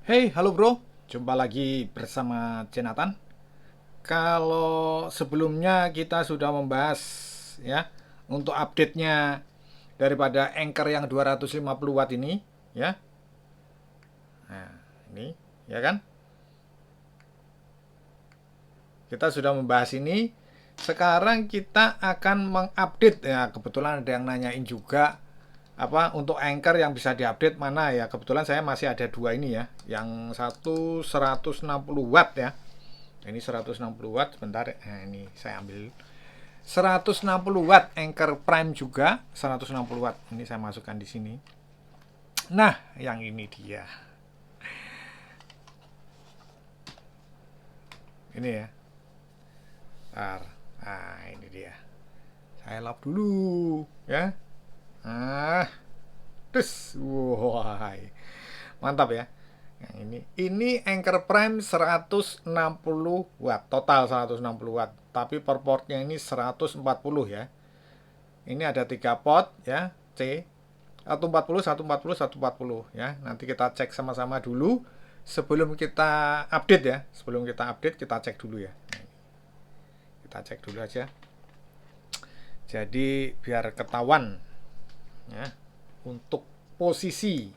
Hey, halo bro. Jumpa lagi bersama Jonathan. Kalau sebelumnya kita sudah membahas ya untuk update-nya daripada Anchor yang 250 watt ini ya. Nah, ini ya kan? Kita sudah membahas ini. Sekarang kita akan mengupdate ya. Kebetulan ada yang nanyain juga apa untuk Anchor yang bisa diupdate mana ya. Kebetulan saya masih ada dua ini ya. Yang satu 160 watt ya. Ini 160 watt sebentar. Nah, ini saya ambil 160 watt Anchor Prime juga 160 watt. Ini saya masukkan di sini. Nah, yang ini dia. Ini ya. Bentar. Nah, ini dia. Saya lap dulu ya. Ah, terus wah. Mantap ya. Yang ini Anchor Prime 160 watt, total 160 watt. Tapi per portnya ini 140 ya. Ini ada 3 port ya, C. 140, 140, 140 ya. Nanti kita cek sama-sama dulu sebelum kita update ya. Sebelum kita update kita cek dulu ya. Kita cek dulu aja. Jadi biar ketahuan ya untuk posisi.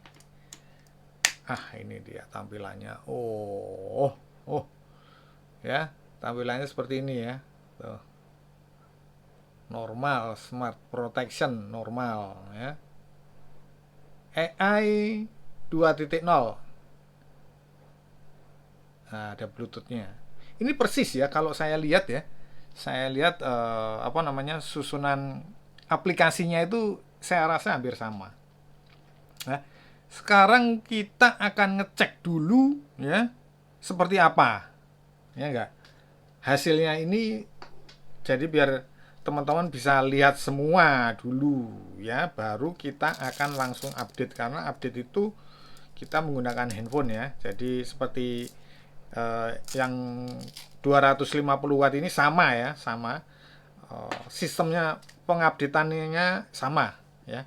Ah, ini dia tampilannya. Oh, ya. Tampilannya seperti ini ya. Tuh. Normal, smart protection normal ya. AI 2.0. Nah, ada Bluetoothnya. Ini persis ya kalau saya lihat ya. Saya lihat apa namanya susunan aplikasinya itu saya rasa hampir sama. Nah, sekarang kita akan ngecek dulu ya seperti apa. Ya enggak? Hasilnya ini jadi biar teman-teman bisa lihat semua dulu ya, baru kita akan langsung update karena update itu kita menggunakan handphone ya. Jadi seperti yang 250 watt ini sama ya, sama sistemnya pengupdateannya sama ya.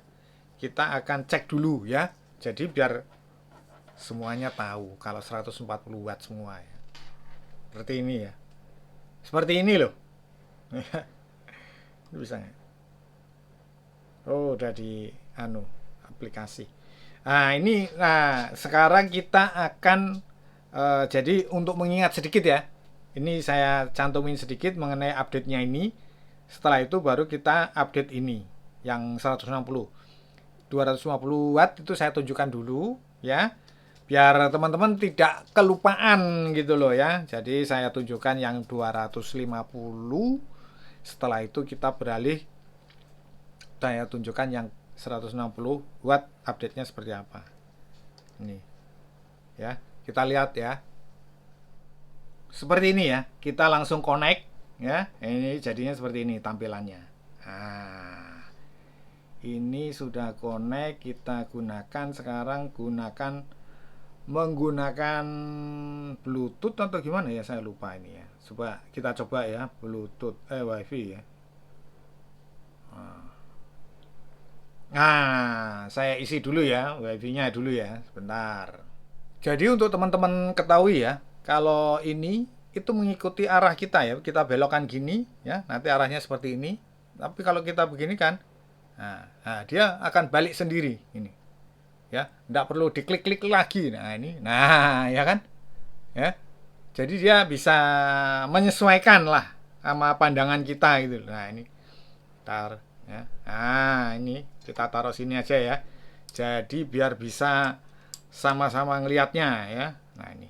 Kita akan cek dulu ya. Jadi biar semuanya tahu kalau 140 watt semua ya. Seperti ini ya. Seperti ini loh. Bisa nggak? Oh, udah di aplikasi. Nah sekarang kita akan jadi untuk mengingat sedikit ya. Ini saya cantumin sedikit mengenai update-nya ini. Setelah itu baru kita update ini yang 160. 250 watt itu saya tunjukkan dulu ya. Biar teman-teman tidak kelupaan gitu loh ya. Jadi saya tunjukkan yang 250. Setelah itu kita beralih, saya tunjukkan yang 160 watt update-nya seperti apa. Ini ya, kita lihat ya. Seperti ini ya, kita langsung connect ya. Ini jadinya seperti ini tampilannya. Nah, ini sudah connect, kita gunakan sekarang menggunakan Bluetooth atau gimana ya, saya lupa ini ya. Coba kita coba ya, Bluetooth WiFi ya. Nah, saya isi dulu ya, WiFi-nya dulu ya, sebentar. Jadi untuk teman-teman ketahui ya, kalau ini itu mengikuti arah kita ya, kita belokkan gini ya, nanti arahnya seperti ini. Tapi kalau kita begini kan, nah dia akan balik sendiri ini, ya, tidak perlu diklik-klik lagi. Nah ini, nah ya kan, ya. Jadi dia bisa menyesuaikan lah sama pandangan kita gitu. Nah ini, tar, ya. Nah ini kita taruh sini aja ya. Jadi biar bisa sama-sama ngelihatnya ya. Nah ini.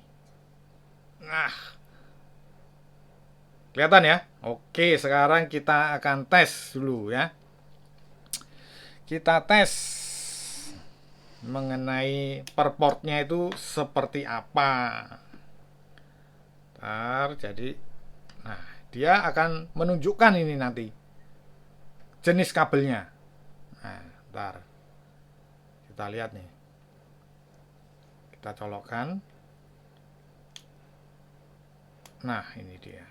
Nah, kelihatan ya? Oke, sekarang kita akan tes dulu ya. Kita tes mengenai perportnya itu seperti apa. Jadi, nah dia akan menunjukkan ini nanti jenis kabelnya. Nah, ntar kita lihat nih. Kita colokkan. Nah, ini dia.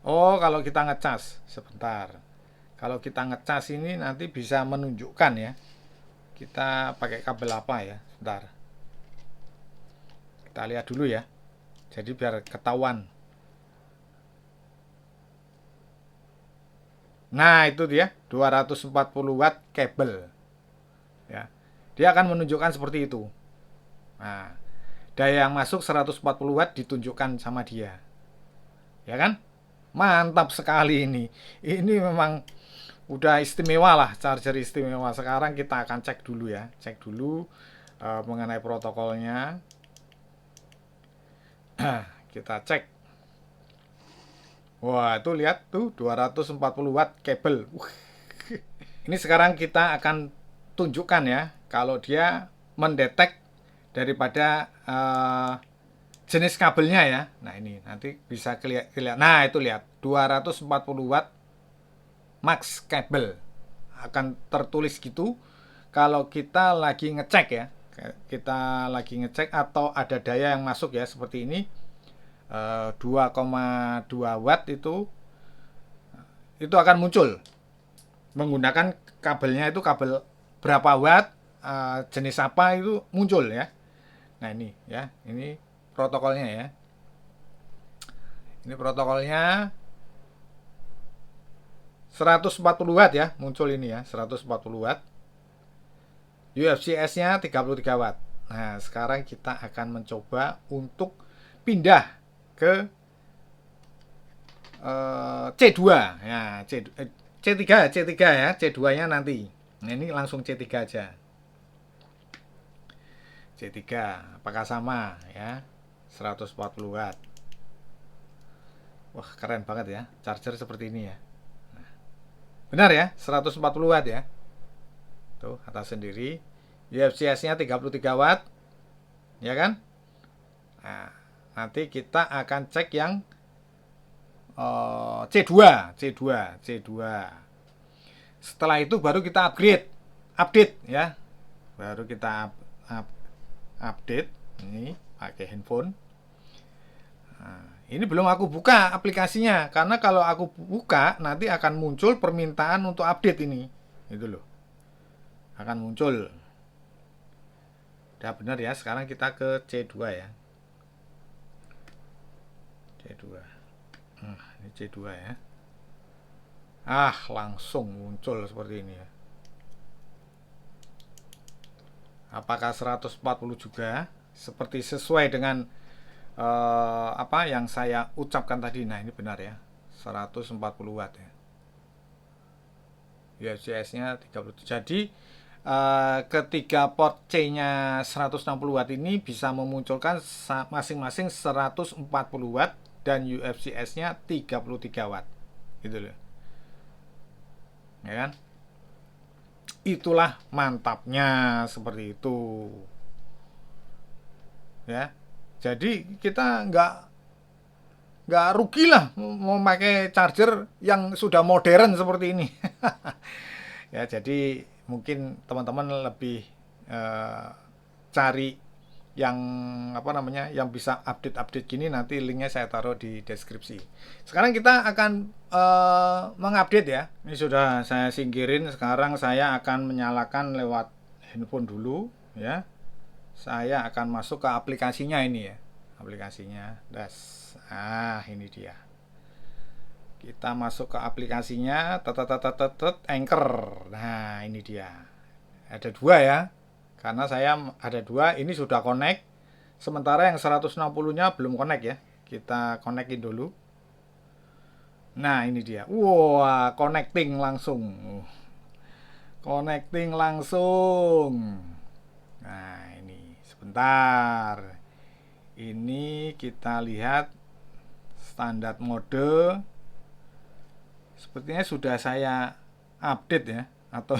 Oh, kalau kita ngecas sebentar. Kalau kita ngecas ini nanti bisa menunjukkan ya. Kita pakai kabel apa ya? Bentar. Kita lihat dulu ya. Jadi biar ketahuan. Nah, itu dia 240 watt kabel. Ya. Dia akan menunjukkan seperti itu. Nah, daya yang masuk 140 watt ditunjukkan sama dia. Ya kan? Mantap sekali ini. Ini memang udah istimewa lah, charger istimewa. Sekarang kita akan cek dulu ya. Cek dulu mengenai protokolnya. Kita cek. Wah, itu lihat tuh 240 watt kabel. Ini sekarang kita akan tunjukkan ya kalau dia mendetek daripada jenis kabelnya ya. Nah, ini nanti bisa kelihatan. Nah, itu lihat 240 watt max kabel akan tertulis gitu kalau kita lagi ngecek ya. Kita lagi ngecek atau ada daya yang masuk ya seperti ini 2,2 watt itu akan muncul menggunakan kabelnya itu kabel berapa watt jenis apa itu muncul ya. Nah ini ya, ini protokolnya ya. Ini protokolnya 140 watt ya, muncul ini ya, 140 watt. UFCS-nya 33 watt. Nah, sekarang kita akan mencoba untuk pindah ke C2 ya, C3 ya, C2-nya nanti. Nah, ini langsung C3 aja. C3 apakah sama ya? 140 watt. Wah, keren banget ya, charger seperti ini ya. Nah, benar ya, 140 watt ya. Tuh, atas sendiri. UFCS-nya 33 watt. Ya kan? Nah, nanti kita akan cek yang C2. Setelah itu baru kita update ya. Baru kita update ini pakai handphone. Nah, ini belum aku buka aplikasinya karena kalau aku buka nanti akan muncul permintaan untuk update ini. Itu loh. Akan muncul. Udah benar ya, sekarang kita ke C2 ya. C2. Nah, ini C2 ya. Langsung muncul seperti ini ya. Apakah 140 juga? Seperti sesuai dengan apa yang saya ucapkan tadi. Nah, ini benar ya. 140 watt ya. UFCS-nya 30. Jadi ketika port C-nya 160 watt ini bisa memunculkan masing-masing 140 watt dan UFCS-nya 33 watt. Gitu loh. Ya kan? Itulah mantapnya seperti itu. Ya. Jadi kita nggak rugi lah mau pakai charger yang sudah modern seperti ini. Ya, jadi mungkin teman-teman lebih cari yang apa namanya yang bisa update gini, nanti linknya saya taruh di deskripsi. Sekarang kita akan mengupdate ya. Ini sudah saya singkirin. Sekarang saya akan menyalakan lewat handphone dulu ya. Saya akan masuk ke aplikasinya ini ya. Aplikasinya ini dia. Kita masuk ke aplikasinya, Anchor. Nah, ini dia. Ada dua ya. Karena saya ada dua, ini sudah connect. Sementara yang 160-nya belum connect ya. Kita connectin dulu. Nah, ini dia. Wah, connecting langsung. Connecting langsung. Nah, ini sebentar. Ini kita lihat standar mode. Sepertinya sudah saya update ya, atau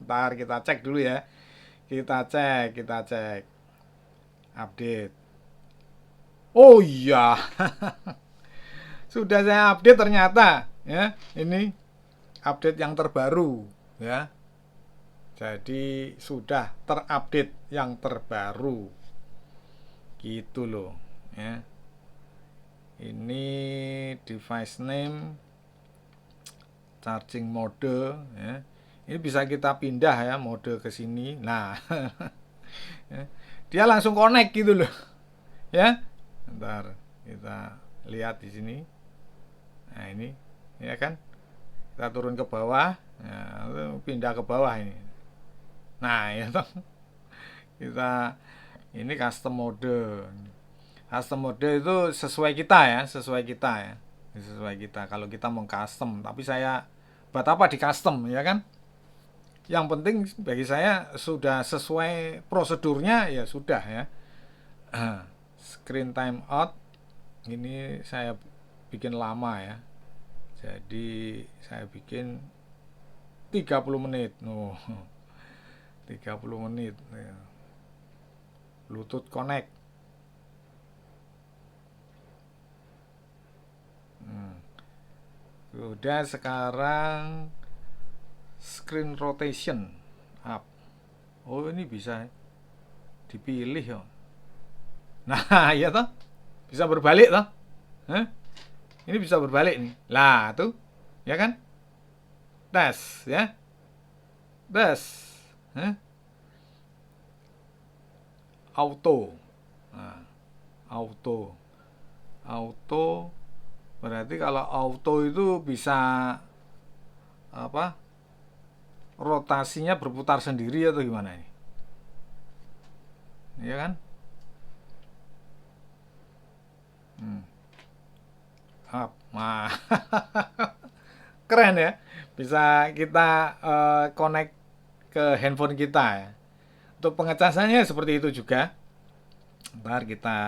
ntar kita cek dulu ya. Kita cek update. Oh iya. Sudah saya update ternyata ya. Ini update yang terbaru ya. Jadi sudah terupdate yang terbaru. Gitu loh ya. Ini device name, charging mode ya. Ini bisa kita pindah ya mode ke sini. Nah, dia langsung connect gitu loh. Ya. Bentar, kita lihat di sini. Nah, ini ya kan. Kita turun ke bawah, ya, pindah ke bawah ini. Nah, ya toh. Kita ini custom mode. Custom mode itu sesuai kita ya, sesuai kita ya. Sesuai kita kalau kita mau custom, tapi saya buat apa di custom ya kan? Yang penting bagi saya sudah sesuai prosedurnya ya sudah ya. Screen time out ini saya bikin lama ya. Jadi saya bikin 30 menit. Oh, 30 menit. Bluetooth connect. Udah sekarang screen rotation up. Oh, ini bisa dipilih ya. Nah, iya toh? Bisa berbalik toh? Hah? Ini bisa berbalik nih. Lah, tuh. Ya kan? Tes, ya. Tes. Hah? Auto. Nah, auto. Auto berarti kalau auto itu bisa apa? Rotasinya berputar sendiri atau gimana ini? Ya kan? Up. Nah, keren ya. Bisa kita connect ke handphone kita ya. Untuk pengecasannya seperti itu juga. Ntar kita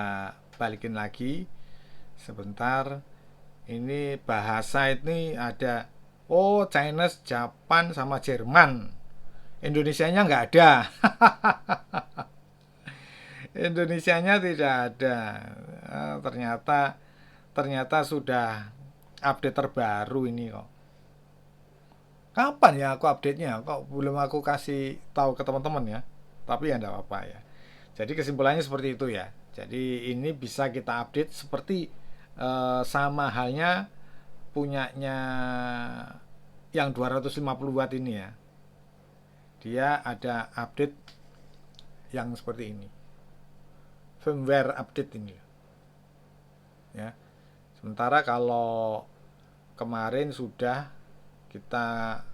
balikin lagi sebentar. Ini bahasa ini ada Chinese, Japan sama Jerman. Indonesianya nggak ada. Indonesianya tidak ada. Ternyata sudah update terbaru ini kok. Kapan ya aku update-nya? Kok belum aku kasih tahu ke teman-teman ya? Tapi ya enggak apa-apa ya. Jadi kesimpulannya seperti itu ya. Jadi ini bisa kita update seperti sama halnya punyanya yang 250 watt ini ya. Dia ada update yang seperti ini. Firmware update ini. Ya. Sementara kalau kemarin sudah kita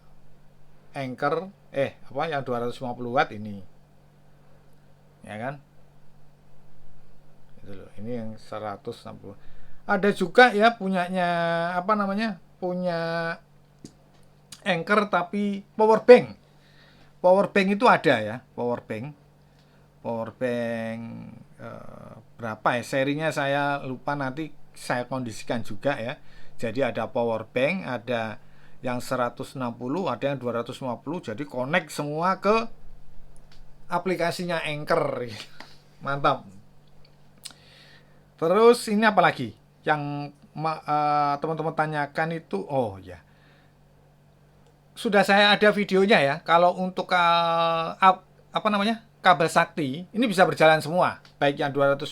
anchor yang 250 watt ini. Ya kan? Itu loh, ini yang 160. Ada juga ya punyanya punya anchor tapi power bank. Power bank itu ada ya, power bank. Power bank berapa ya serinya saya lupa, nanti saya kondisikan juga ya. Jadi ada power bank, ada yang 160, ada yang 250. Jadi connect semua ke aplikasinya Anchor. Mantap. Terus ini apa lagi yang teman-teman tanyakan itu? Oh ya, sudah saya ada videonya ya. Kalau untuk kabel sakti ini bisa berjalan semua, baik yang 250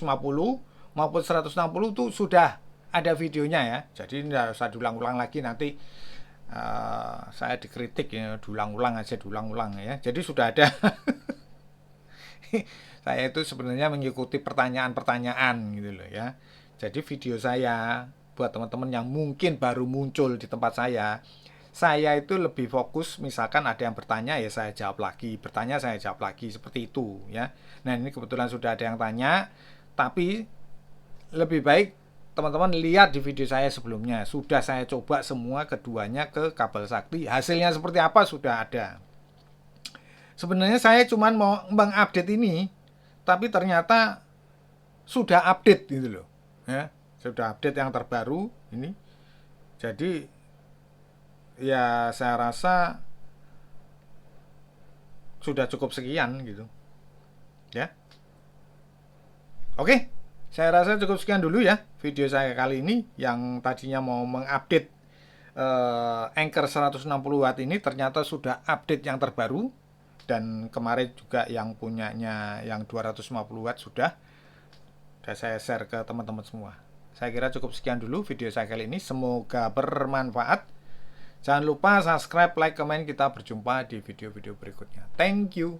maupun 160 itu sudah ada videonya ya. Jadi tidak usah diulang-ulang lagi, nanti saya dikritik ya, diulang-ulang ya. Jadi sudah ada. Saya itu sebenarnya mengikuti pertanyaan-pertanyaan gitu loh ya. Jadi video saya buat teman-teman yang mungkin baru muncul di tempat saya itu lebih fokus, misalkan ada yang bertanya ya saya jawab lagi, bertanya saya jawab lagi, seperti itu ya. Nah ini kebetulan sudah ada yang tanya, tapi lebih baik teman-teman lihat di video saya sebelumnya. Sudah saya coba semua keduanya ke kabel sakti, hasilnya seperti apa sudah ada. Sebenarnya saya cuma mau mengupdate ini, tapi ternyata sudah update gitu loh ya, sudah update yang terbaru ini. Jadi ya saya rasa sudah cukup sekian gitu ya. Oke, saya rasa cukup sekian dulu ya video saya kali ini, yang tadinya mau mengupdate Anchor 160 watt ini ternyata sudah update yang terbaru. Dan kemarin juga yang punyanya yang 250 watt sudah saya share ke teman-teman semua. Saya kira cukup sekian dulu video saya kali ini. Semoga bermanfaat. Jangan lupa subscribe, like, komen. Kita berjumpa di video-video berikutnya. Thank you.